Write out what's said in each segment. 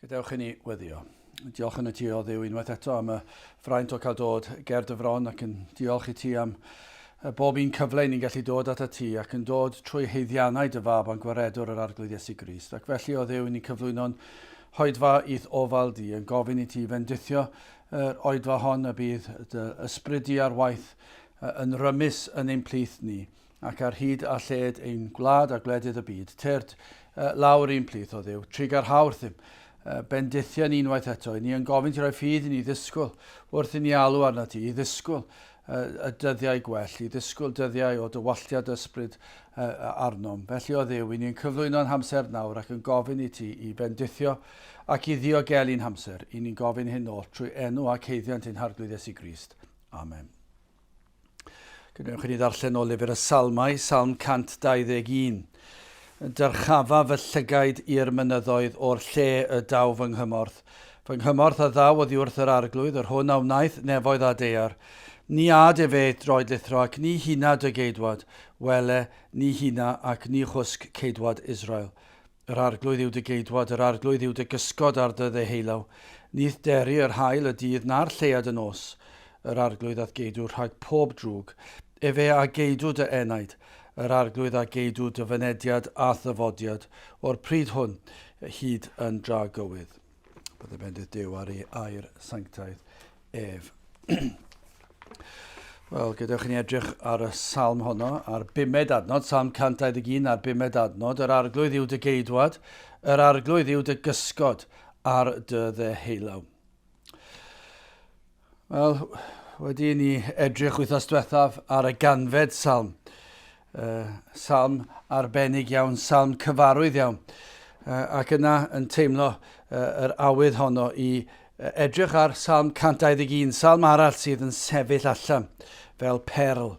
Gadewch i ni weddio. Diolch yn y ti o Dduw unwaith eto am y fraint o cael dod ger dy fron ac yn diolch i ti am bob un cyfle ni'n gallu dod at y ti ac yn dod trwy heiddiannau dy fab a'n gwaredwr yr arglwydd Iesu Grist. Ac felly o Dduw ni cyflwyno'n hoedfa i'th ofal di yn gofyn i ti fendithio yr oedfa hon y bydd dy ysbryd di ar waith yn rymus yn ein plith ni ac ar hyd a lled ein gwlad a gwledydd y byd. Tyrd lawr un plith o Dduw, trig ar hawrth ddim. Bendithio ni unwaith eto. Ni yn gofyn ti roi ffydd i ni ddisgwyl wrth i ni alw arna ti, i ddisgwyl y dyddiau gwell, i ddisgwyl dyddiau o dywalliad ysbryd arnom. Felly o Dduw, ni'n cyflwyno'n hamser nawr ac yn gofyn i ti i bendithio ac i ddiogeli'n hamser. I ni'n gofyn hyn ôl trwy enw ac heiddiant ein harglwydd Iesu Grist. Amen. Gwnewch i ni ddarllen o lyfr y Salmau, Salm 121. Dyrchafa fy llygaid i'r mynyddoedd o'r lle y daw fy nghymorth. Fy nghymorth a ddaw oddi wrth yr arglwydd, yr hwn a wnaeth nefoedd a dear. Ni ad efe droed lithro ac ni hina dy Ceidwad, wele ni hina ac ni chwsg Ceidwad Israel. Yr arglwydd yw dy Ceidwad, yr arglwydd yw dy gysgod ar dy ddeheilaw. Nith deri yr hael y dydd na'r llead y nos. Yr arglwydd ath geidw rhag pob drwg. Efe a geidw dy enaid. Yr arglwydd a geidw dy fynediad a thyfodiad, o'r pryd hwn hyd yn dra gywydd. Byddai bendydd Duw ar ei air sanctaidd ef. Wel, gadewch i ni edrych ar y salm honno, ar 5 adnod, Salm 121 ar 5 adnod. Yr arglwydd yw dy Ceidwad, yr arglwydd yw dy gysgod ar dy ddeheilaw. Wel, wedi ni edrych wythnos diwethaf ar y ganfed salm. Salm arbennig iawn, salm cyfarwydd iawn. Ac yna yn teimlo yr awydd honno i edrych ar Salm 121, salm arall sydd yn sefyll allan fel perl.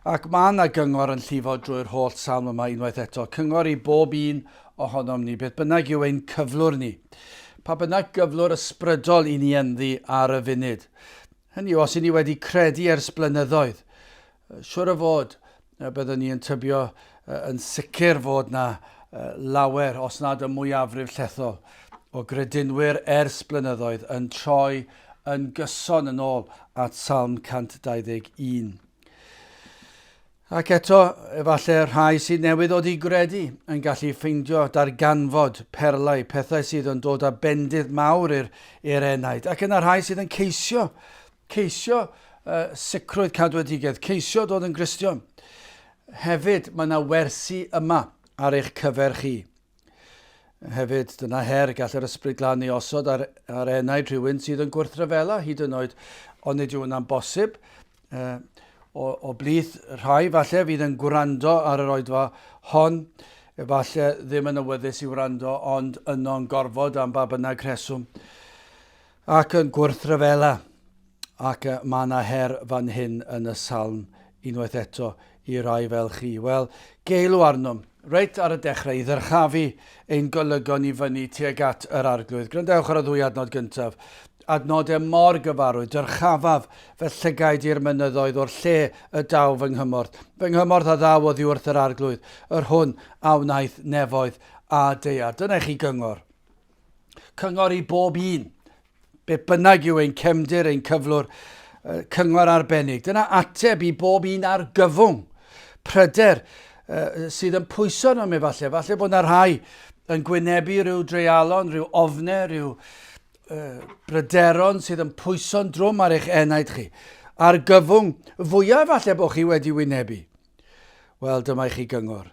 Ac mae yna gyngor yn llifo drwy'r holl salm yma unwaith eto. Cyngor i bob un ohonom ni, beth bynnag yw ein cyflwr ni. Pa bynnag gyflwr ysbrydol i ni ynddi ar y funud. Hynny yw, os i ni wedi credu ers blynyddoedd, siwr o fod byddwn ni yn tybio yn sicr fod na lawer, os nad y mwyafrif llethol, o gredinwyr ers blynyddoedd yn troi yn gyson yn ôl at Salm 121. Ac eto, efallai rhai sydd newydd o di gredu yn gallu ffeindio darganfod perlau, pethau sydd yn dod â bendydd mawr i'r enaid. Ac yna rhai sydd yn ceisio sicrwydd cadwedigaeth, ceisio dod yn Gristion. Hefyd, mae yna wersi yma ar eich cyfer chi. Hefyd, dyna her gall yr ysbryd glân ei osod ar enaid rhywun sydd yn gwrthryfela, hyd yn oed, ond nid yw hwnna'n bosib. O blith rhai falle fydd yn gwrando ar yr oedfa hon, efallai ddim yn awyddus i wrando, ond yno'n gorfod am ba bynnag rheswm. Ac yn gwrthryfela. Ac mae yna her fan hyn yn y salm unwaith eto i rai fel chi. Wel, geilw arnom, reit ar y dechrau, i ddyrchafu ein golygon i fyny tuag at yr arglwydd. Grandewch ar y 2 adnod gyntaf. Adnodau mor gyfarwydd, dyrchafaf fe llygaid i'r mynyddoedd o'r lle y daw fy nghymorth. Fy nghymorth a ddaw oddi wrth yr arglwydd, yr hwn a wnaeth nefoedd a dear. Dyna chi gyngor. Cyngor i bob un. Be bynnag yw ein cefndir, ein cyflwr, cyngor arbennig. Dyna ateb i bob un ar gyfwng. Pryder sydd yn pwyso nhw efallai. Falle bod yna rhai yn gwynebu rhyw dreialon, rhyw ofnau, rhyw bryderon sydd yn pwyso'n drwm ar eich enaid chi. Ar gyfwng fwyaf falle bod chi wedi wynebu. Wel, dyma i chi gyngor.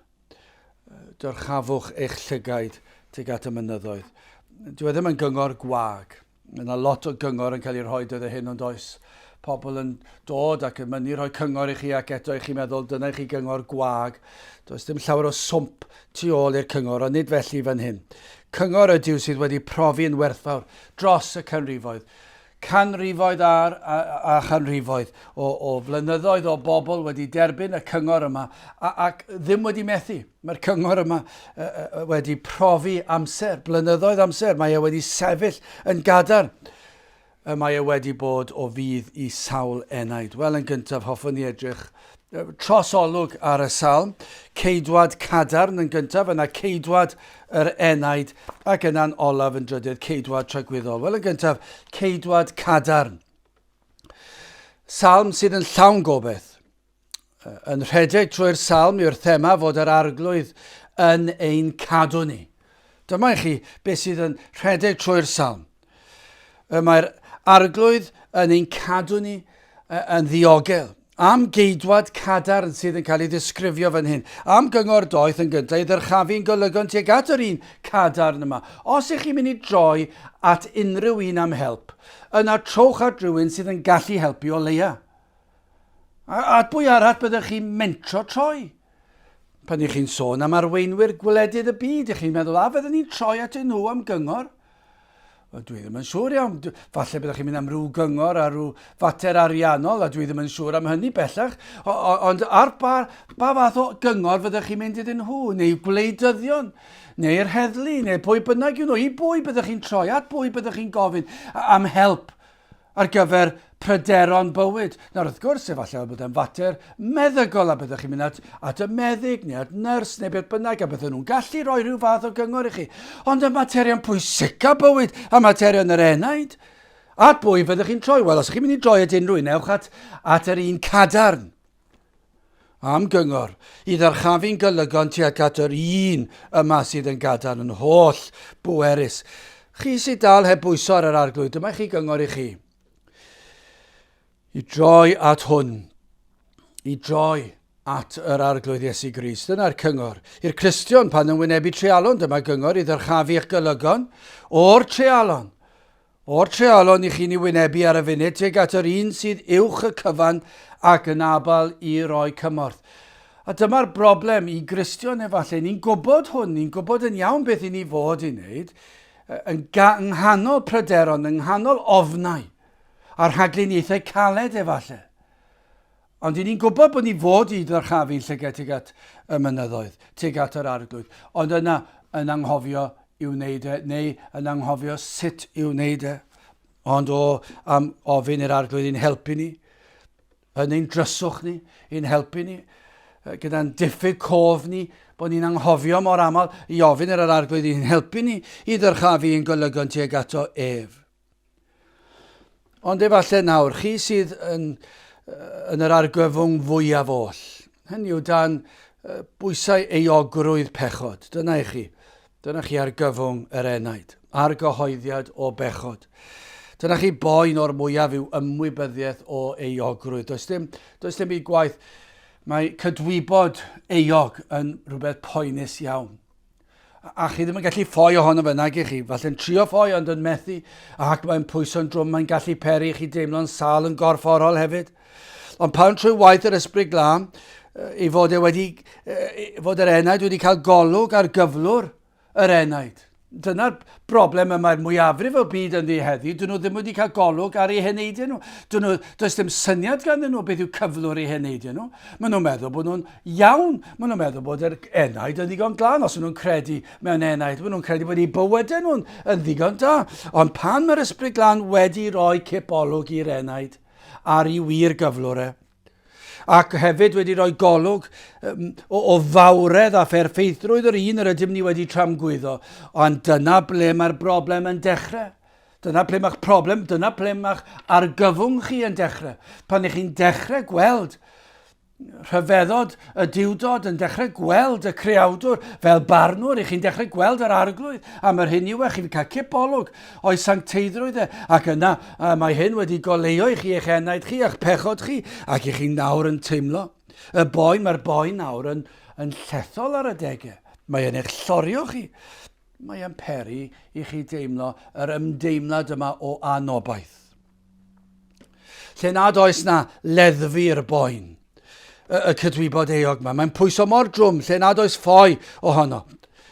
Dyrchafwch eich llygaid tuag at y mynyddoedd. Dwi ddim yn gyngor gwag. Mae yna lot o gyngor yn cael ei rhoi dydde hyn ond oes. Pobl yn dod ac yn mynd i rhoi cyngor i chi ac eto i chi meddwl dyna i chi gyngor gwag. Does dim llawer o swmp tu ôl i'r cyngor, ond nid felly fan hyn. Cyngor ydyw sydd wedi profi'n werthfawr dros y canrifoedd. Canrifoedd a chanrifoedd o flynyddoedd o bobl wedi derbyn y cyngor yma ac ddim wedi methu. Mae'r cyngor yma wedi profi amser, blynyddoedd amser. Mae e wedi sefyll yn gadarn. Mae e wedi bod o fydd i sawl enaid. Wel, yn gyntaf, hoffwn ni edrych trosolwg ar y Salm, Ceidwad cadarn yn gyntaf, yna Ceidwad yr enaid, ac yna'n olaf yn drydydd, Ceidwad tragwyddol. Wel, yn gyntaf, Ceidwad cadarn. Salm sydd yn llawn gobeith. Yn rhedeg trwy'r Salm yw'r thema fod yr arglwydd yn ein cadw ni. Dyma i chi beth sydd yn rhedeg trwy'r Salm. Mae'r arglwydd yn ein cadw ni yn ddiogel. Am geidwad cadarn sydd yn cael ei ddisgrifio fan hyn. Am gyngor doeth yn gyntaf i ddyrchafu'n golygon tuag at yr un cadarn yma. Os ych chi'n mynd i droi at unrhyw un am help, yna trowch at rhywun sydd yn gallu helpu o leia. At bwy arall byddwch chi'n mentro troi. Pan ych chi'n sôn am arweinwyr gwledydd y byd, ych chi'n meddwl, fydden ni'n troi at nhw am gyngor? Dwi ddim yn siŵr iawn. Falle byddwch chi'n mynd am rhyw gyngor a rhyw fater ariannol, a dwi ddim yn siŵr am hynny bellach. Ond ar ba fath o gyngor fyddwch chi'n mynd iddyn nhw, neu gwleidyddion, neu'r heddlu, neu pwy bynnag yw nhw. I bwy byddwch chi'n troi, at bwy byddwch chi'n gofyn am help ar gyfer pryderon bywyd. Nawr, wrth gwrs, efallai bod e'n fater meddygol, a byddwch chi'n mynd at y meddyg, neu at nyrs, neu beth bynnag, a byddwn nhw'n gallu rhoi rhyw fath o gyngor i chi. Ond y materion pwysica bywyd, a materion yr enaid, at bwy fyddwch chi'n troi? Wel, os chi'n mynd i droi at unrhyw un, ewch at yr un cadarn. Am gyngor, i ddyrchafu'n golygon tuag at yr un yma sydd yn gadarn yn holl bwerus. Chi sydd dal heb bwyso ar yr arglwydd, dyma chi gyngor i chi. I droi at hwn, i droi at yr arglwydd Iesu Grist. Dyna'r cyngor. I'r Cristion pan yn wynebu treialon, dyma gyngor i ddyrchafu eich golygon o'r treialon. O'r treialon i chi'n ei wynebu ar y funud, tuag at yr un sydd uwch y cyfan ac yn abal i roi cymorth. A dyma'r broblem i Gristion efallai. Ni'n gwybod hwn, ni'n gwybod yn iawn beth i ni fod i wneud, yng nghanol pryderon, yng nghanol ofnau, a'r rhagluniaethau caled efallai. Ond ni'n gwybod bod ni fod i ddyrchafu'n llygad tuag at y mynyddoedd, tuag at yr arglwydd. Ond yna yn anghofio i'w wneud e, neu yn anghofio sut i'w wneud e. Ond am ofyn i'r arglwydd i'n helpu ni, yn ein dryswch ni, i'n helpu ni, gyda'n diffyg cof ni, bod ni'n anghofio mor aml i ofyn i'r arglwydd i'n helpu ni i ddyrchafu'n golygon tuag ato ef. Ond efallai nawr, chi sydd yn yr argyfwng fwyaf oll, hynny yw dan bwysau euogrwydd pechod. Dyna i chi. Dyna chi argyfwng yr enaid. Argyhoeddiad o bechod. Dyna chi boen o'r mwyaf yw ymwybyddiaeth o euogrwydd. Does dim i gwaith. Mae cydwybod euog yn rhywbeth poenus iawn. A chi ddim yn gallu ffoi ohono fe nag i chi. Falle'n trio ffoi ond yn methu. Ac mae'n pwyso'n drwm, mae'n gallu peri chi deimlo'n sal yn gorfforol hefyd. Ond pan trwy waith yr ysbryd glân, i fod yr enaid wedi cael golwg ar gyflwr yr enaid. Dyna'r broblem yma'r mwyafrif o byd yn ddi heddi. Dyn nhw ddim wedi cael golwg ar eu heneidiau nhw. Does dim syniad ganddyn nhw beth yw cyflwr eu heneidiau nhw. Maen nhw'n meddwl bod nhw'n iawn. Maen nhw'n meddwl bod yr enaid yn ddigon glân. Os nhw'n credu mewn enaid, maen nhw'n credu bod eu bywydau nhw'n ddigon da. Ond pan mae'r ysbryd glân wedi rhoi cipolwg i'r enaid ar ei wir gyflwr e, ac hefyd wedi rhoi golwg o fawredd a pherffeithrwydd yr un yr ydym ni wedi tramgwyddo. Ond dyna ble mae'r broblem yn dechrau. Dyna ble mae'ch problem, dyna ble mae'ch argyfwng chi yn dechrau. Pan ych chi'n dechrau gweld rhyfeddod y diwdod, yn dechrau gweld y creawdwr fel barnwr, chi'n dechrau gweld yr arglwydd, a mae'r hyn yw chi'n cael cipolwg o'i sancteiddrwydd ac yna mae hyn wedi goleio i chi eich enaid chi, eich pechod chi, ac i chi'n nawr yn teimlo. Mae'r boi nawr yn llethol ar y degau. Mae yn eich llorio chi. Mae yn peri i chi deimlo yr ymdeimlad yma o anobaith. Lle nad oes na leddfu'r boen, y cydwybod eog yma. Mae'n pwyso mor drwm, lle nad oes ffoi ohono.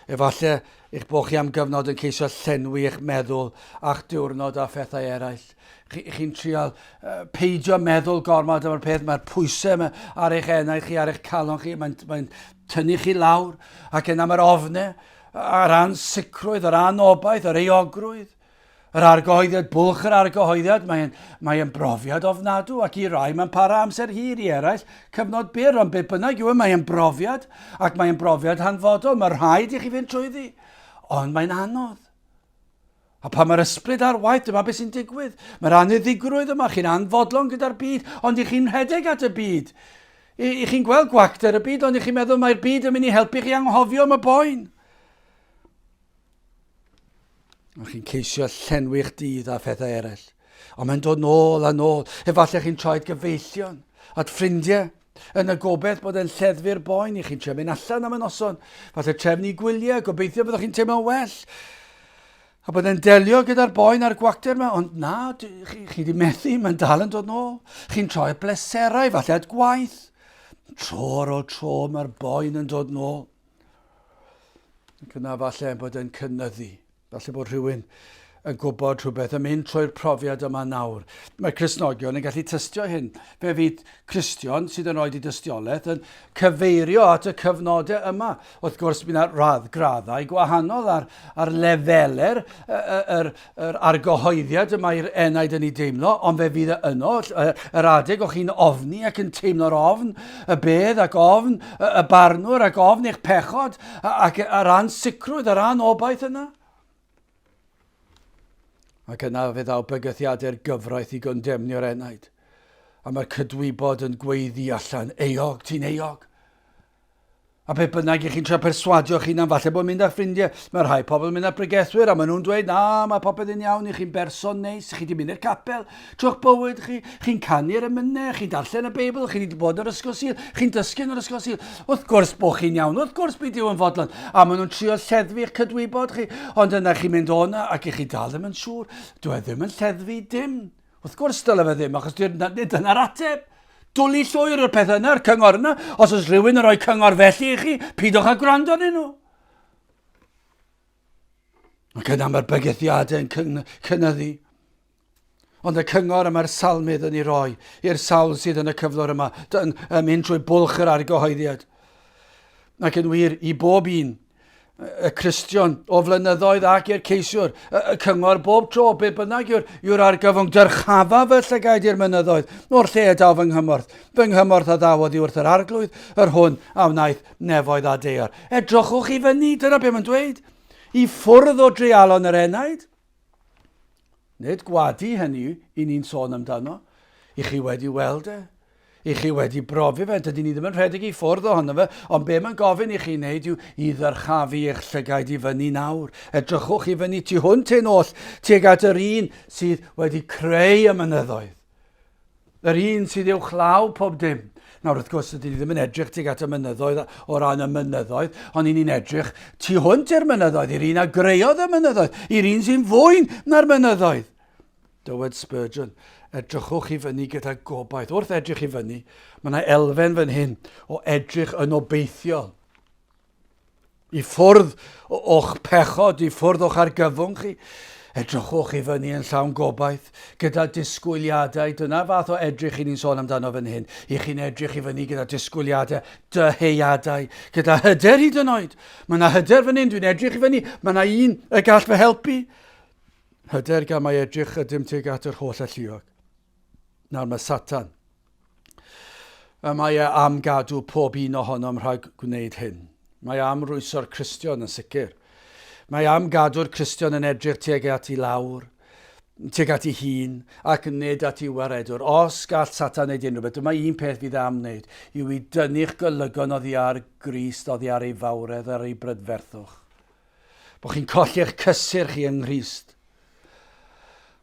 Efallai eich bod chi am gyfnod yn ceisio llenwi eich meddwl a'ch diwrnod a phethau eraill. Chi'n trial peidio meddwl gormod am y peth, mae'r pwysau yma ar eich enaid chi, ar eich calon chi, mae'n tynnu chi lawr, ac yna mae'r ofnau, a'r ansicrwydd, yr anobaith, yr eogrwydd, Yr argyhoeddiad, bwlch yr argyhoeddiad, mae'n brofiad ofnadw ac i rai mae'n para amser hir i eraill cyfnod byr, ond be bynnag yw mae'n brofiad ac mae'n brofiad hanfodol. Mae rhaid i chi fynd trwyddi, ond mae'n anodd. A pan mae'r ysbryd ar waith, dyma beth sy'n digwydd. Mae'r aniddigrwydd yma, chi'n anfodlon gyda'r byd, ond i chi'n rhedeg at y byd. I chi'n gweld gwacter y byd, ond i chi'n meddwl mae'r byd yn mynd i helpu chi anghofio am y boen. A chi'n ceisio llenwi'ch dydd a phethau eraill. Ond mae'n dod nôl a nôl. Efallai chi'n troed gyfeillion at ffrindiau yn y gobeith bod e'n lleddfu'r boen i chi'n trio mynd allan am y noson. Falle trefnu gwyliau, gobeithio byddwch chi'n teimlo'n well. A bod e'n delio gyda'r boen a'r gwacter yma. Ond na, chi di methu, mae'n dal yn dod nôl. Chi'n troi bleserau, falle at gwaith. Tro ar ôl tro mae'r boen yn dod nôl. Ac yna falle bod e'n cynyddu. Falle bod rhywun yn gwybod rhywbeth yn mynd trwy'r profiad yma nawr. Mae Cristnogion yn gallu tystio hyn. Fe fydd Cristion sydd yn rhoi dystiolaeth yn cyfeirio at y cyfnodau yma. Wrth gwrs, bydd yna graddau gwahanol ar lefelau'r argyhoeddiad yma i'r enaid yn ei deimlo, ond fe fydd yno, yr adeg o'ch chi'n ofni ac yn teimlo'r ofn, y bedd ac ofn, y barnwr ac ofn eich pechod, ac yr ansicrwydd, yr anobaith yna. Ac yna fe ddaw bygythiadau'r gyfraith i gondemnio'r enaid. A mae'r cydwybod yn gweiddi allan, eog, ti'n eog. A be bynnag i chi'n trio perswadio chi'n am falle bod mynd â ffrindiau. Mae rhai pobl yn mynd â bregethwyr a maen nhw'n dweud, na, mae popeth yn iawn i chi'n berson neis, chi wedi mynd i'r capel, trwy'ch bywyd chi, chi'n canu'r emynau, chi'n darllen y Beibl, chi wedi bod yn yr ysgol Sul, chi'n dysgu yn yr ysgol Sul. Wrth gwrs bod chi'n iawn, wrth gwrs bydd Duw yn fodlon. A maen nhw'n trio lleddfu eich cydwybod chi, ond yna chi'n mynd o'na ac i chi dal ddim yn siŵr. Dwi ddim yn lleddfu dim. Wrth gwrs dyle fe ddim, achos dyna'r ateb. Dwlu llwyr o'r peth yna, yr cyngor yna. Os oes rhywun yn rhoi cyngor felly i chi, pidwch â gwrando arnyn nhw. Ac yna mae'r bygythiadau yn cynyddu. Ond y cyngor yma'r salmydd yn ei roi i'r sawl sydd yn y cyflwr yma, yn mynd trwy bwlch yr argyhoeddiad. Ac yn wir, i bob un, y Cristion o flynyddoedd ac i'r ceisiwr, y cyngor bob tro, be bynnag yw'r argyfwng, dyrchafa fy llygaid i'r mynyddoedd, o'r lle daw fy nghymorth. Fy nghymorth a ddawodd i wrth yr arglwydd, yr hwn a wnaeth nefoedd a dear. Edrychwch i fyny, dyna be mae'n dweud, i ffwrdd o dreialon yr enaid. Nid gwadu hynny i ni'n sôn amdano, i chi wedi weld e. I chi wedi brofi fe, dydy ni ddim yn rhedeg i ffwrdd ohono fe, ond be mae'n gofyn i chi wneud yw i ddyrchafu eich llygaid i fyny nawr. Edrychwch i fyny tu hwnt ein oll, tuag at yr un sydd wedi creu y mynyddoedd. Yr un sydd i'w chlaw pob dim. Nawr, wrth gwrs, dydyn ni ddim yn edrych tuag at y mynyddoedd o ran y mynyddoedd, ond ni'n edrych tu hwnt i'r mynyddoedd, i'r un a greodd y mynyddoedd, i'r un sy'n fwyn na'r mynyddoedd. Dywed Spurgeon, edrychwch i fyny gyda gobaith. Wrth edrych i fyny, mae yna elfen fan hyn o edrych yn obeithiol. I ffwrdd o'ch pechod, i ffwrdd o'ch argyfwng chi. Edrychwch i fyny yn llawn gobaith, gyda disgwyliadau. Dyna fath o edrych i ni'n sôn amdano fan hyn. I chi'n edrych i fyny gyda disgwyliadau, dyheuadau, gyda hyder hyd yn oed. Mae yna hyder fan hyn, dwi'n edrych i fyny. Mae yna un y gall fy helpu. Hyder gan mae edrych ydym tuag at yr holl alluog. Nawr mae Satan. Mae am gadw pob un ohonom rhag gwneud hyn. Mae am rwyso'r Cristion yn sicr. Mae am gadw'r Cristion yn edrych tuag at i lawr, tuag at i hun, ac nid at i waredwr. Os gall Satan wneud unrhyw beth, dyma un peth fydd am wneud, yw i dynnu'ch golygon oddi ar Grist, oddi ar ei fawredd, ar ei brydferthwch. Bo chi'n colli'ch cysur chi yng Nghrist.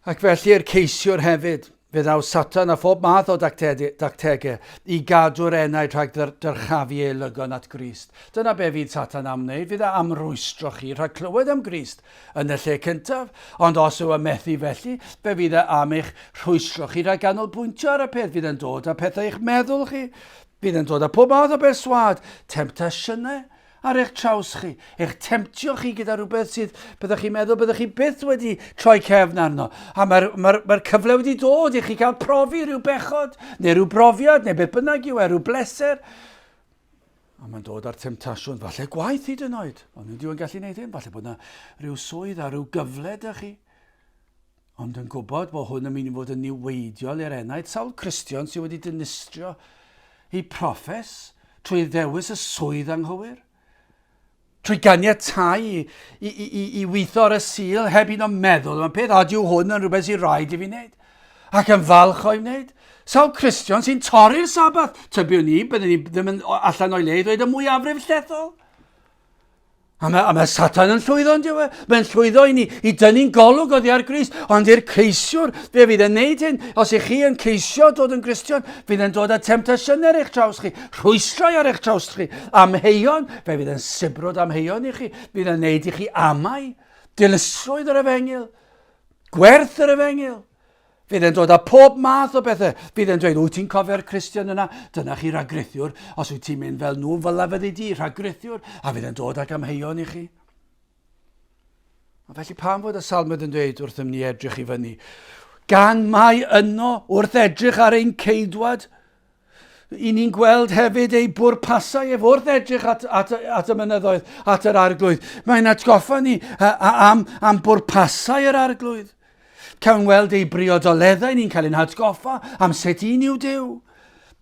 Ac felly'r ceisiwr hefyd, fe ddaw Satan a phob math o dactegau i gadw'r enaid rhag dyrchafu ei lygon at Grist. Dyna be fydd Satan am wneud, fydd am rwystro chi rhag clywed am Grist yn y lle cyntaf, ond os yw y methu felly, fe fydd am eich rwystro chi rhag ganolbwyntio ar y peth, fydd yn dod â pethau eich meddwl chi, fydd yn dod â pob math o berswad, temptasiynau ar eich traws chi, eich temptio chi gyda rhywbeth sydd byddwch chi'n meddwl byddwch chi byth wedi troi cefn arno. A mae'r cyfle wedi dod i chi cael profi rhyw bechod, neu rhyw brofiad, neu beth bynnag yw, rhyw bleser. A mae'n dod â'r temptasiwn, falle gwaith hyd yn oed. Ond nid yw'n gallu gwneud hyn, falle bod yna rhyw swydd a rhyw gyfle ydych chi. Ond yn gwybod bod hwn yn mynd i fod yn niweidiol i'r enaid, sawl Cristion sydd wedi dinistrio i proffes trwy ddewis y swydd anghywir. Trwy ganiatáu i weithio ar y sil heb un o'n meddwl, mae'n peth adiw hwn yn rhywbeth sy'n rhaid i fi wneud. Ac yn falch o'i wneud. Sawl Cristion sy'n torri'r sabath. Tybiwn ni, byddwn ni ddim yn allan o'i le i ddweud y mwyafrif llethol. A mae Satan yn llwyddo yn diwe. Mae'n llwyddo i ni i dynnu'n golwg oddi ar Grist. Ond i'r ceisiwr, fe fydd yn neud hyn. Os ych chi yn ceisio dod yn Gristion, fydd yn dod â temptasiwn ar eich traws chi. Rhwystrau ar eich traws chi. Amheuon, fe fydd yn sibrwd amheuon i chi. Fydd yn neud i chi amau. Dilysrwydd yr efengil. Gwerth yr efengil. Fydd yn dod â pob math o bethau. Fydd yn dweud, wyt ti'n cofio'r Cristion yna? Dyna chi rhagrithiwr. Os wyt ti'n mynd fel nhw, fel fyddi di, rhagrithiwr. A fydd yn dod ag amheuon i chi. A felly pam fod y salmod yn dweud wrth ni edrych i fyny? Gan mai yno wrth edrych ar ein ceidwad, i ni'n gweld hefyd ei bwrpasau ef wrth edrych at y mynyddoedd, at yr arglwydd. Mae'n atgoffa ni am bwrpasau yr arglwydd. Cawn weld ei briodoleddau, ni'n cael ein hatgoffa am sut un yw Duw.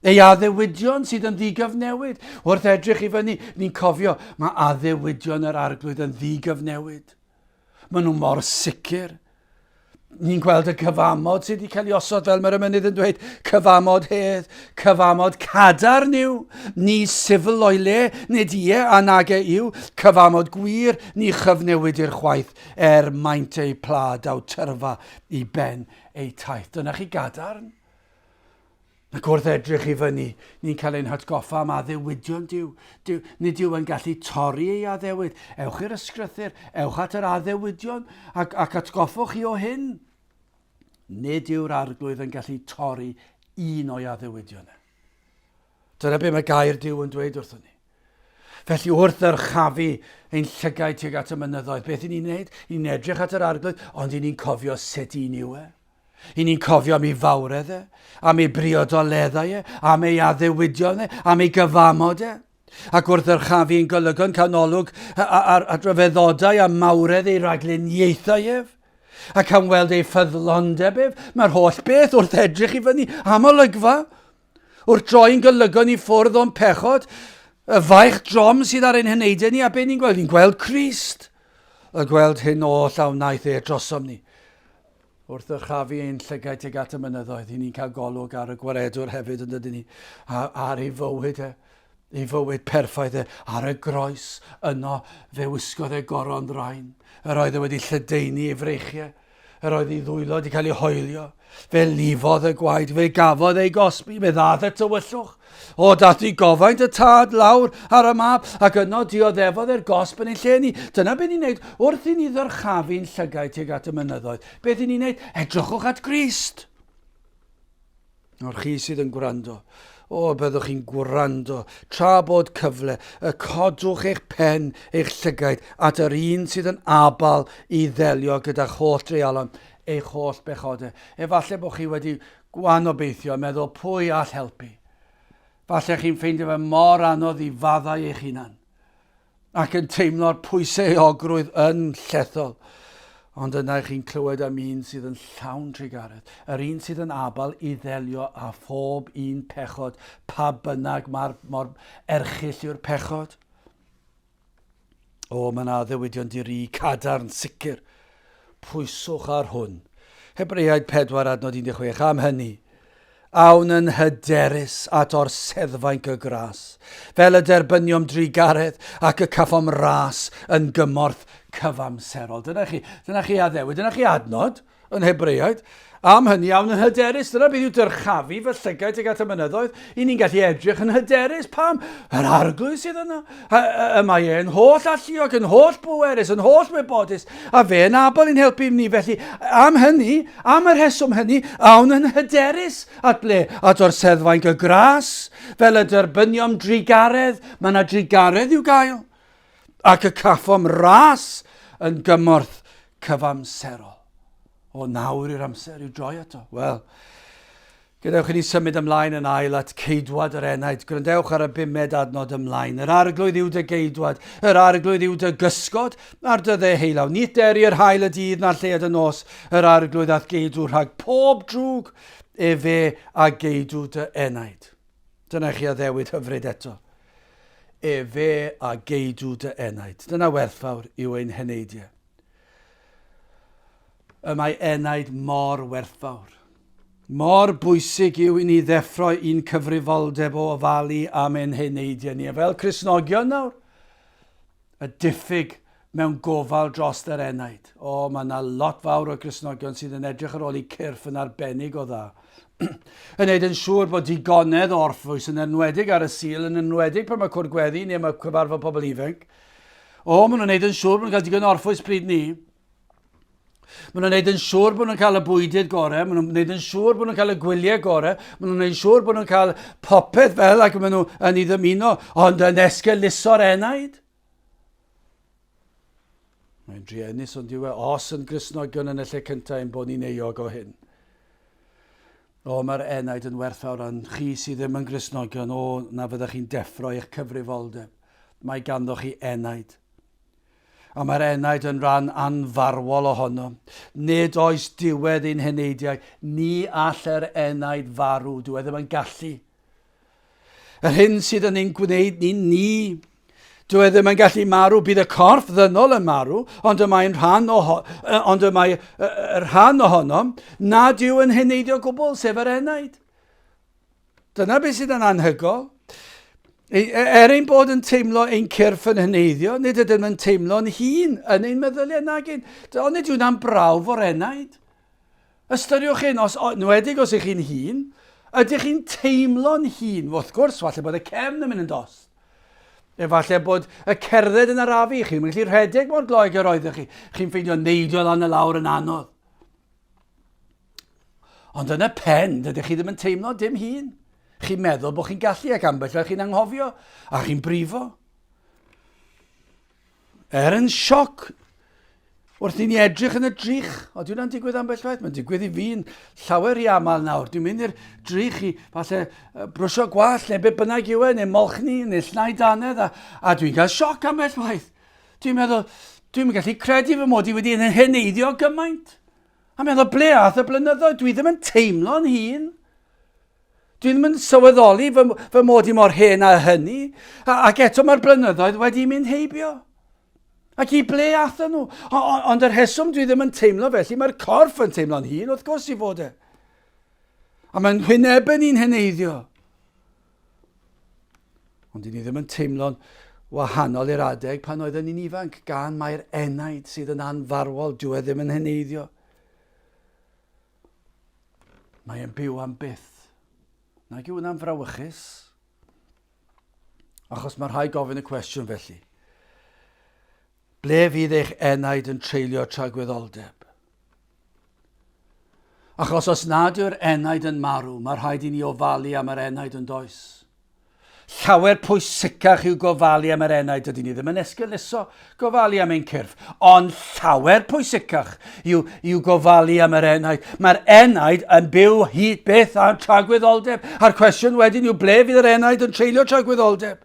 Ei addewidion sydd yn ddigyfnewid. Wrth edrych i fyny, ni'n cofio, mae addewidion yr arglwydd yn ddigyfnewid. Maen nhw mor sicr. Ni'n gweld y cyfamod sydd wedi cael ei osod fel mae'r ymenydd yn dweud, cyfamod hedd, cyfamod cadarn yw, ni sifil o'i le, nid ie a nag yw, cyfamod gwir, ni chyfnewid i'r chwaith, maint ei pla daw tyrfa i ben ei taith. Dyna chi gadarn. Ac wrth edrych i fyny, ni'n cael ein hatgoffa am addewidion Duw. Nid yw yn gallu torri ei addewid. Ewch i'r ysgrythyr, ewch at yr addewidion ac atgoffwch chi o hyn. Nid yw'r arglwydd yn gallu torri un o'i addewidion. Dyna be mae gair Duw yn dweud wrthon ni. Felly wrth yrchafu ein llygaid tuag at y mynyddoedd, beth i ni'n neud? I ni'n edrych at yr arglwydd, ond i ni'n cofio sut un yw e. I ni'n cofio am ei fawredd am ei briodoleddau am ei addewidion am ei gyfamod Ac wrth yrchafu ein golygon canolog ar ryfeddodau a mawredd ei ragluniaethau ac am weld ei ffyddlondeb mae'r holl beth wrth edrych i fyny am olygfa, wrth droi'n golygon i ffwrdd o'n pechod, y faich drom sydd ar ein hyneidau ni a be ni'n gweld? Ni'n gweld Crist, a gweld hyn o llawnaeth drosom ni. Wrth yrchafu ein llygaid tuag at y mynyddoedd, ni'n cael golwg ar y gwaredwr hefyd yn dydyn ni, ar ei fywyd perffaith ar y groes yno fe wisgodd goron draen, yr oedd wedi lledaenu ei freichiau, yr oedd ei ddwylo wedi cael ei hoelio, fe lifodd y gwaed, fe gafodd ei gosbi, fe ddath y tywyllwch, o dath i gofaint y tad lawr ar y map, ac yno dioddefodd gosb yn ei lle ni. Dyna beth ni'n neud wrth i ni ddyrchafu'n llygaid tuag at y mynyddoedd. Beth ni'n neud? Edrychwch at Grist. O'r chi sydd yn gwrando, byddwch chi'n gwrando, tra bod cyfle, codwch eich pen, eich llygaid, at yr un sydd yn abal i ddelio gyda'ch holl dreialon, eich holl bechodau. Efallai bod chi wedi gwanobeithio, meddwl pwy all helpu. Falle chi'n ffeindio fe mor anodd i faddau eich hunan, ac yn teimlo'r pwysau ogrwydd yn llethol. Ond yna chi'n clywed am un sydd yn llawn trigaredd, yr un sydd yn abal i ddelio a phob un pechod, pa bynnag mor erchyll yw'r pechod. Mae'n addewidion diri cadarn sicr, pwyswch ar hwn. Hebreaid 4:16 am hynny. Awn yn hyderus at o'r seddfaint y gras, fel y derbyniom drigaredd ac y caffom ras yn gymorth cyfamserol. Dyna chi addewid, dyna chi adnod yn Hebreaid. Am hynny, awn yn hyderus. Dyna beth yw dyrchafu fy llygaid tuag at y mynyddoedd. I ni'n gallu edrych yn hyderus. Pam? Yr arglwydd sydd yna. Mae e'n holl alluog, yn holl bwerus, yn holl wybodus. A fe'n abal i'n helpu ni. Felly, am hynny, am y rheswm hynny, awn yn hyderus at ble? At o'r seddfaint y gras, fel y derbyniom drigaredd. Mae yna drigaredd i'w gael. Ac y caffom ras yn gymorth cyfamserol. O nawr i'r amser i'w droi ato. Wel, Gadewch i ni symud ymlaen yn ail at Ceidwad yr enaid. Gwrandewch ar y 5 adnod ymlaen. Yr arglwydd yw dy Geidwad, yr arglwydd yw dy gysgod, a'r dy dde heilaw. Nid derir hael y dydd na'r lled y nos, yr arglwydd ath geidw rhag pob drwg, fe a geidw dy enaid. Dyna chi a ddewyd hyfryd eto. Fe a geidw dy enaid. Dyna werthfawr yw ein heneidiau. Y mae enaid mor werthfawr. Mor bwysig yw i ni ddeffro un cyfrifoldeb o ofalu am ein heneidiau ni. A fel Cristnogion nawr, y diffyg mewn gofal dros yr enaid. Mae yna lot fawr o Cristnogion sydd yn edrych ar ôl i cyrff yn arbennig o dda. Yn neud yn siŵr bod digonedd o orffwys yn enwedig ar y Sul, yn enwedig pan mae cwrgweddi neu mae cyfarfod pobl ifanc. Maen nhw'n neud yn siŵr bod nhw'n cael digon o orffwys pryd ni. Maen nhw'n neud yn siŵr bod nhw'n cael y bwydydd gorau, maen nhw'n neud yn siŵr bod nhw'n cael y gwyliau gorau, maen nhw'n neud yn siŵr bod nhw'n cael popeth fel ac maen nhw yn ei ddymuno, ond yn esgeluso'r enaid. Mae'n driennus ond yw os yn Gristnogion yn y lle cyntaf ein bod ni'n euog o hyn. Mae'r enaid yn werthfawr ond chi sydd ddim yn Gristnogion, na fyddwch chi'n deffro i'ch cyfrifoldeb. Mae ganddoch chi enaid. A mae'r enaid yn rhan anfarwol ohono. Nid oes diwedd ein heneidiau, ni all yr enaid farw, dwi ddim yn gallu. Yr hyn sydd yn ein gwneud ni, dwi ddim yn gallu marw, bydd y corff ddynol yn marw, ond y mae'r rhan ohono, nad yw yn heneidio gwbl, sef yr enaid. Dyna beth sydd yn anhygol. Ein bod yn teimlo ein cyrff yn heneiddio, nid ydym yn teimlo'n hun yn ein meddyliau nagyn. Ond nid yw'n am brawf o'r enaid. Ystyriwch hyn, nwedig os ych chi'n hun, ydych chi'n teimlo'n hun. Wrth gwrs, falle bod y cefn yn mynd yn dost. Falle bod y cerdded yn arafu chi, mae'n gallu rhedeg mor gloig yr oeddech chi. Chi'n ffeindio neidio lan y lawr yn anodd. Ond yn y pen, dydych chi ddim yn teimlo dim hun. Chi'n meddwl bod chi'n gallu ac ambell a chi'n anghofio a chi'n brifo. Yn sioc wrth i ni edrych yn y drych. O, dwi'n digwydd ambell waith. Mae'n digwydd i fi'n llawer i aml nawr. Dwi'n mynd i'r drych i falle brwsio gwall neu beth bynnag yw neu molchni neu llnau danedd a dwi'n cael sioc ambell waith. Dwi'n meddwl, dwi'n gallu credu fy mod i wedi yn heneiddio gymaint. A meddwl, ble ath y blynyddoedd? Dwi ddim yn teimlo'n hun. Dwi ddim yn sylweddoli fy mod i mor hen a hynny, ac eto mae'r blynyddoedd wedi mynd heibio. Ac i ble athyn nhw. Ond yr heswm dwi ddim yn teimlo felly, mae'r corff yn teimlo'n hun, wrth gwrs i fod e. A mae'n hwynebau ni'n heneiddio. Ond i ni ddim yn teimlo'n wahanol i'r adeg pan oedden ni'n ifanc, gan mae'r enaid sydd yn anfarwol, dwi ddim yn heneiddio. Mae'n byw am byth. Nag yw hwnna'n frawychus. Achos mae rhai gofyn y cwestiwn felly. Ble fydd eich enaid yn treulio tragwyddoldeb? Achos os nad yw'r enaid yn marw, mae rhaid i ni ofalu am yr enaid yn does. Llawer pwysicach yw gofalu am yr enaid, ydyn ni ddim yn esgeluso gofalu am ein cyrff, ond llawer pwysicach yw gofalu am yr enaid. Mae'r enaid yn byw hyd beth am tragwyddoldeb. A'r cwestiwn wedyn yw ble fydd yr enaid yn treulio tragwyddoldeb.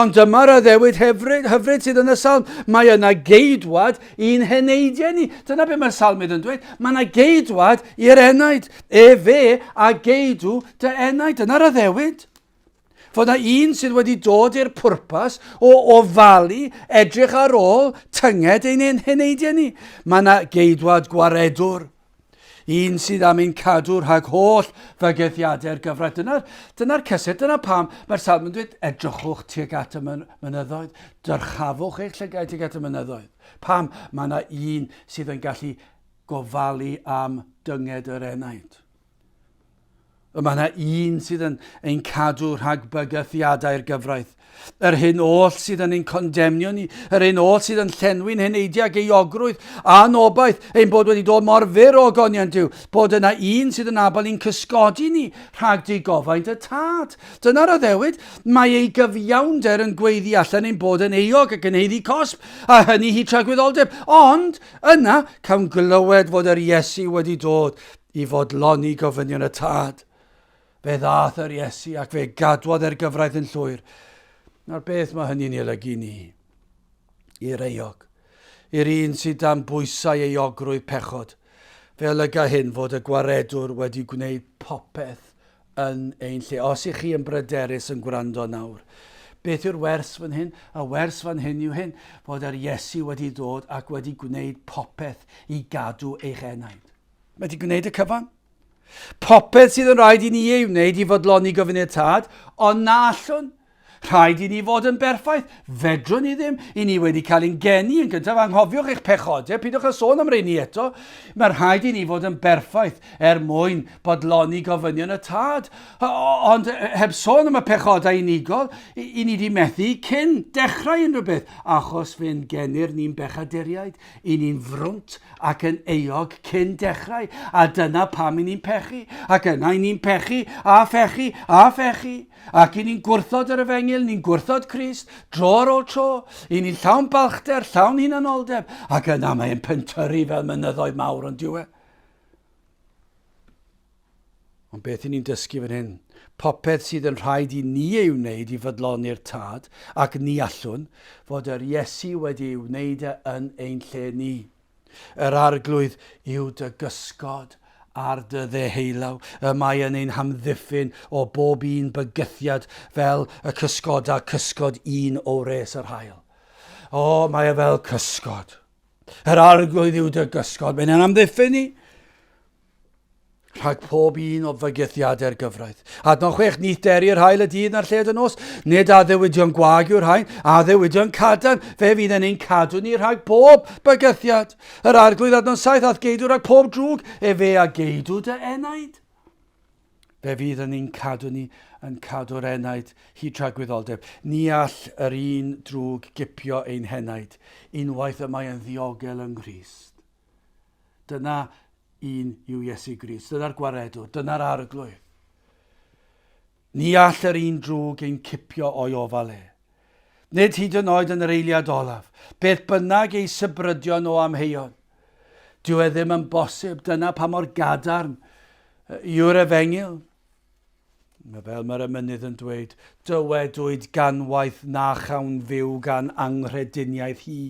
Ond dyma'r addewid hyfryd sydd yn y Salm. Mae yna geidwad i'n heneidiau ni. Dyna beth mae'r Salmydd yn dweud. Mae yna geidwad i'r enaid. Fe a geidw dy enaid. Dyna'r addewid. Fod yna un sydd wedi dod i'r pwrpas o ofalu, edrych ar ôl, tynged ein heneidiau ni. Mae yna geidwad gwaredwr. Un sydd am ein cadw rhag holl fygythiadau'r gyfraith. Dyna'r cysur, dyna pam mae'r Salm yn dweud edrychwch tuag at y mynyddoedd, dyrchafwch eich llygaid tuag at y mynyddoedd. Pam mae yna un sydd yn gallu gofalu am dynged yr enaid. Mae yna un sydd yn ein cadw rhag bygythiadau'r gyfraith. Yr hyn oll sydd yn ein condemnio ni, yr hyn oll sydd yn llenwi'n heneidiau ag euogrwydd a nobaith, ein bod wedi dod mor fyr o ogoniant yw, bod yna un sydd yn abal i'n cysgodi ni rhag digofaint y tad. Dyna'r addewid, mae ei gyfiawnder yn gweiddi allan ein bod yn eog ac yn heiddi cosb, a hynny hi tragwyddoldeb. Ond yna, cawn glywed fod yr Iesu wedi dod i fodloni gofynion y tad. Fe ddath yr Iesu ac fe gadwodd gyfraith yn llwyr. Na'r beth mae hynny'n ei olygu ni. I'r eog. I'r un sydd dan bwysau eogrwydd pechod. Fe olyga hyn fod y gwaredwr wedi gwneud popeth yn ein lle. Os ych chi yn bryderus yn gwrando nawr. Beth yw'r wers fan hyn? Y wers fan hyn yw hyn fod yr Iesu wedi dod ac wedi gwneud popeth i gadw eich enaid. Wedi gwneud y cyfan? Popeth sydd yn rhaid i ni ei wneud i fodloni gofyniad, ond na allwn. Rhaid i ni fod yn berffaith. Fedrwn ni ddim. I ni wedi cael ein geni yn gyntaf. Anghofiwch eich pechodau. Pidwch a sôn am reini eto. Mae rhaid i ni fod yn berffaith mwyn bodloni gofynion y tad. Ond heb sôn am y pechodau unigol, i ni wedi methu cyn dechrau unrhyw beth. Achos fe'n genir ni'n bechaduriaid. I ni'n frwnt ac yn eog cyn dechrau. A dyna pam i ni'n pechu. Ac yna i ni'n pechu a phechu a phechu. Ac i ni'n gwrthod yr efengil, ni'n gwrthod Crist, tro ar ôl tro. I ni'n llawn balchder, llawn hunanoldeb. Ac yna mae'n pentyrru fel mynyddoedd mawr yn diwe. Ond beth i ni'n dysgu fan hyn? Popeth sydd yn rhaid i ni ei wneud i fodloni'r tad, ac ni allwn, fod yr Iesu wedi ei wneud yn ein lle ni. Yr arglwydd yw dy gysgod ar dy ddeheulaw. Y mae yn ein hamddiffyn o bob un bygythiad fel y cysgod un o res yr hael. O, mae e fel cysgod. Yr arglwydd yw dy gysgod. Mae'n ein amddiffyn ni. Rhag pob un o fygythiadau'r gyfraith. Adnod 6, nith deri'r hael y dydd na'r lled y nos. Nid a ddewidion gwag yw'r haen, a ddewidion cadan. Fe fydd yn ein cadw ni rhag pob bygythiad. Yr arglwydd adnod 7, ath geidw rhag pob drwg, fe a geidw dy enaid. Fe fydd yn ein cadw ni yn cadw'r enaid hyd tragwyddoldeb. Ni all yr un drwg gipio ein henaid. Unwaith y mae yn ddiogel yn Grist. Dyna un yw Iesu Grist. Dyna'r gwaredwr, dyna'r arglwydd. Ni all yr un drwg ein cipio o'i ofal e. Nid hyd yn oed yn yr eiliad olaf. Beth bynnag ei sybrydion o amheuon. Dyw e ddim yn bosib. Dyna pa mor gadarn yw'r efengil. Fel mae'r emynydd yn dweud, dywedwyd ganwaith na chawn fyw gan anghrediniaeth hi.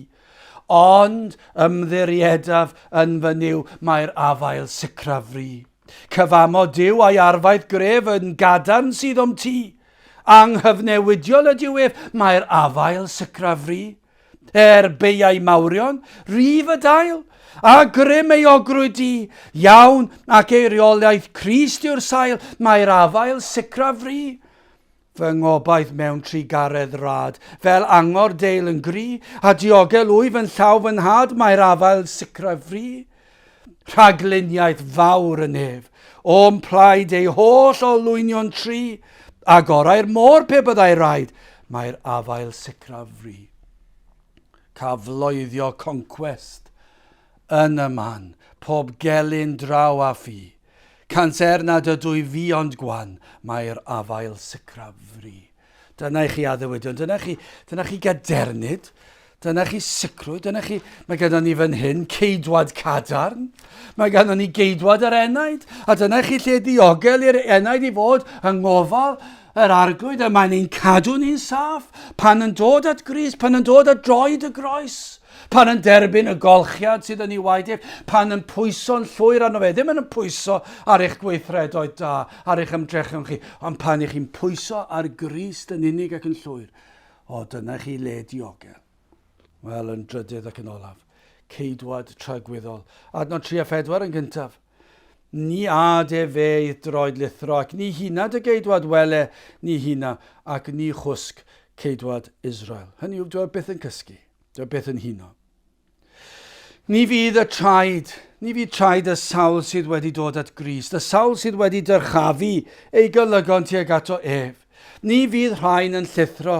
Ond ymddiriedaf yn fy niw mae'r afael sicrafru. Cyfamo Dyw a'i arfaith gref yn gadarn sydd o'm ti. Anghyfnewidiol ydyw ef, mae'r afael sicrafru. Beiau mawrion, rif y dail, a grym ei ogrwyd di, iawn ac ei reolaeth Crist yw'r sail, mae'r afael sicrafru. Fy ngobaith mewn trigaredd rad, fel angor deil yn gri, a diogel wyf yn llaw fy nhad, mae'r afael sicrafru. Rhagluniaeth fawr yn ef, o'n plaid ei holl o lwynion tri, a gorau'r môr pe byddai rhaid, mae'r afael sicrafru. Cafloeddio conquest yn y man, pob gelyn draw a phi. Canser nad ydw i fi ond gwan, mae'r afael sicrafru. Dyna i chi addewidion, dyna chi gadernid, dyna chi sicrwydd, mae gyda ni fan hyn ceidwad cadarn, mae gyda ni geidwad yr enaid, a dyna chi lle diogel i'r enaid i fod yng ngofal yr arglwydd, a mae'n ein cadw ni'n saff, pan yn dod at Grist, pan yn dod at droed y groes. Pan yn derbyn y golchiad sydd yn ei waedef, pan yn pwyso'n llwyr arno fe, ddim yn pwyso ar eich gweithredoedd da, ar eich ymdrechion chi, ond pan ych chi'n pwyso ar Grist yn unig ac yn llwyr, dyna chi le diogel. Wel, yn drydydd ac yn olaf, ceidwad tragwyddol. Adnod 3 a 4 yn gyntaf. Ni ad e fe i droed lithro, ac ni hina dy geidwad wele, ni hina, ac ni chwsg ceidwad Israel. Hynny yw, dwi'n byth yn cysgu, dwi'n byth yn hino. Ni fydd traed y sawl sydd wedi dod at Grist, y sawl sydd wedi dyrchafu ei golygon tuag ato ef. Ni fydd rhain yn llithro,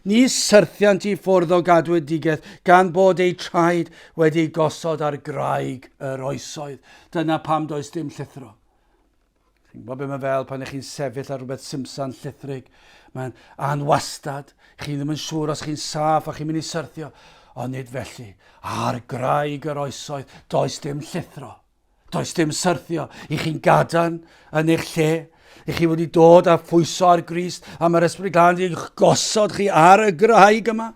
ni syrthiant i ffwrdd o gadwedigaeth gan bod ei traed wedi gosod ar graig yr oesoedd. Dyna pam does dim llithro. Chi'n gwybod beth mae fel pan ych chi'n sefyll ar rhywbeth simsan llithrig. Mae'n anwastad, chi ddim yn siŵr os chi'n saff a chi'n mynd i syrthio. Ond nid felly, ar graig yr oesoedd, does dim llithro, does dim syrthio, i chi'n gadarn yn eich lle. I chi wedi dod a phwyso ar Grist, a mae'r Ysbryd Glân wedi gosod chi ar y graig yma.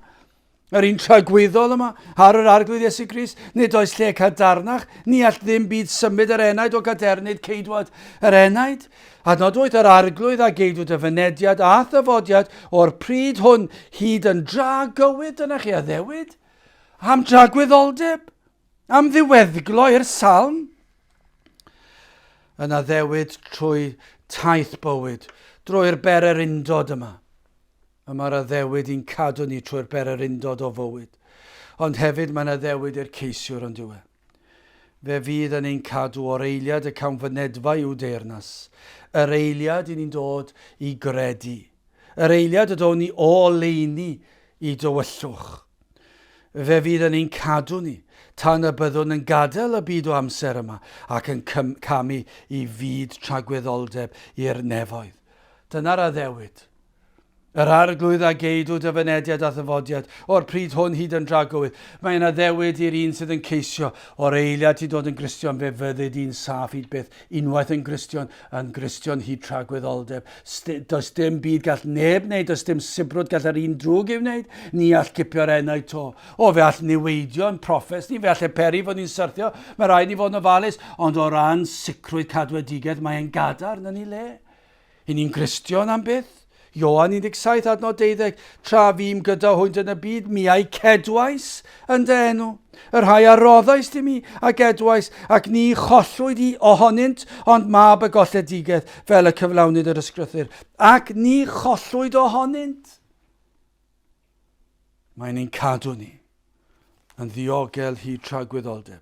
Yr un tragwyddol yma, ar yr arglwydd Iesu Grist, nid oes lle cadarnach, ni all ddim byd symud yr enaid o gadernid Ceidwad yr enaid. Adnod 8, yr arglwydd a geidwyd y fynediad a thyfodiad o'r pryd hwn hyd yn dra gywyd, dyna chi a ddewyd, am dragwyddoldeb, am ddiweddglo i'r Salm. Yna ddewyd trwy taith bywyd, drwy'r berer undod yma. A mae'r addewid i'n cadw ni trwy'r berer undod o fywyd. Ond hefyd mae'n addewid i'r ceisiwr ond yw e. Fe fydd yn ein cadw o'r eiliad y cawn fynedfa i'w deyrnas. Yr eiliad i ni'n dod i gredu. Yr eiliad y do'n ni o leini i dywyllwch. Fe fydd yn ein cadw ni tan y byddwn yn gadael y byd o amser yma ac yn camu i fyd tragwyddoldeb i'r nefoedd. Dyna'r addewid. Yr arglwydd a geidwyd y fynediad a thyfodiad o'r pryd hwn hyd yn dragwydd. Mae'n addewid i'r un sydd yn ceisio o'r eiliad i dod yn Gristion fe fyddyd i'n saff hyd byth unwaith yn Gristion hyd tragwyddoldeb. Does dim byd gall neb wneud, does dim sibrwd gall yr un drwg i'w wneud, ni all gipio'r enaid to. O fe all niweidio yn proffes ni, fe all e peri fod ni'n syrthio, mae rhaid ni fod yn ofalus, ond o ran sicrwydd cadwadigedd mae'n gadar yn ei le. I ni'n Gristion am byth. Ioan 17 adnod 12, tra fi'm gyda hwynt yn y byd, mi ai cedwais yn dy enw. Yr rhai aroddais di mi a gedwais, ac ni chollwyd i ohonynt, ond mab y golledigaeth, fel y cyflawnyd yr ysgrythyr. Ac ni chollwyd ohonynt. Mae'n ein cadw ni yn ddiogel hyd tragwyddoldeb.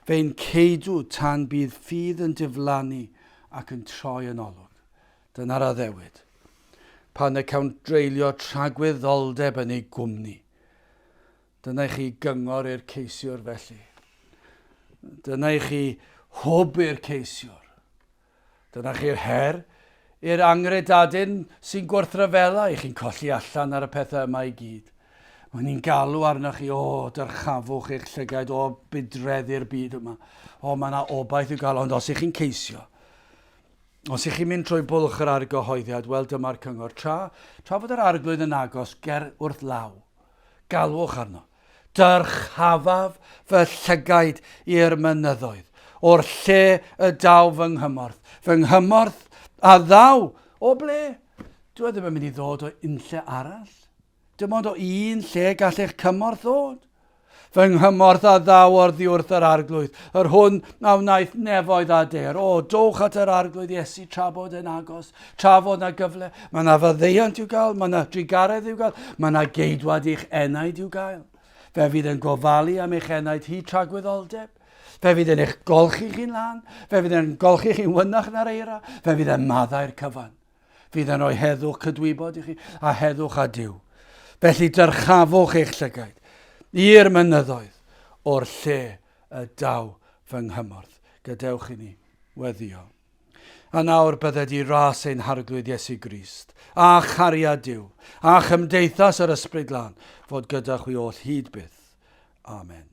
Fe'n ceidw tan bydd ffydd yn diflannu ac yn troi yn olwg. Dyna'r addewid. Pan y cawn dreulio tragwyddoldeb yn ei gwmni. Dyna chi gyngor i'r ceisiwr felly. Dyna chi hwb i'r ceisiwr. Dyna chi'r her i'r angredadyn sy'n gwrthryfela i chi'n colli allan ar y pethau yma i gyd. Mae'n ni'n galw arnoch chi, dyrchafwch eich llygaid, bydreddu'r byd yma. Mae yna obaith i'w gael, ond os ych chi'n ceisio, os ych chi'n mynd trwy bwlch yr argyhoeddiad, wel dyma'r cyngor. Tra fod yr arglwydd yn agos, ger wrth law, galwch arno. Dyrchafaf fy llygaid i'r mynyddoedd, o'r lle y daw fy nghymorth. Fy nghymorth a ddaw, o ble? Dwi ddim yn mynd i ddod o unlle arall. Dim ond o un lle gall eich cymorth ddod. Fy nghymorth a ddaw o'r ddiwrth yr arglwydd, yr hwn a wnaeth nefoedd a der. Dowch at yr arglwydd Iesu tra bod yn agos, tra fod na gyfle. Mae na faddeuant i'w gael, mae na drigaredd i'w gael, mae na geidwad i'ch enaid i'w gael. Fe fydd yn gofalu am eich enaid hyd tragwyddoldeb. Fe fydd yn eich golchi chi'n lan, fe fydd yn golchi chi'n wynach na'r eira, fe fydd yn maddau'r cyfan. Fydd yn rhoi heddwch cydwybod i chi a heddwch a Duw. Felly dyrchafwch eich llygaid i'r mynyddoedd o'r lle y daw fy nghymorth. Gadewch i ni weddio. A nawr bydded i ras ein harglwydd Iesu Grist, a chariad Duw, a chymdeithas yr Ysbryd Glân, fod gyda chwi oll hyd byth. Amen.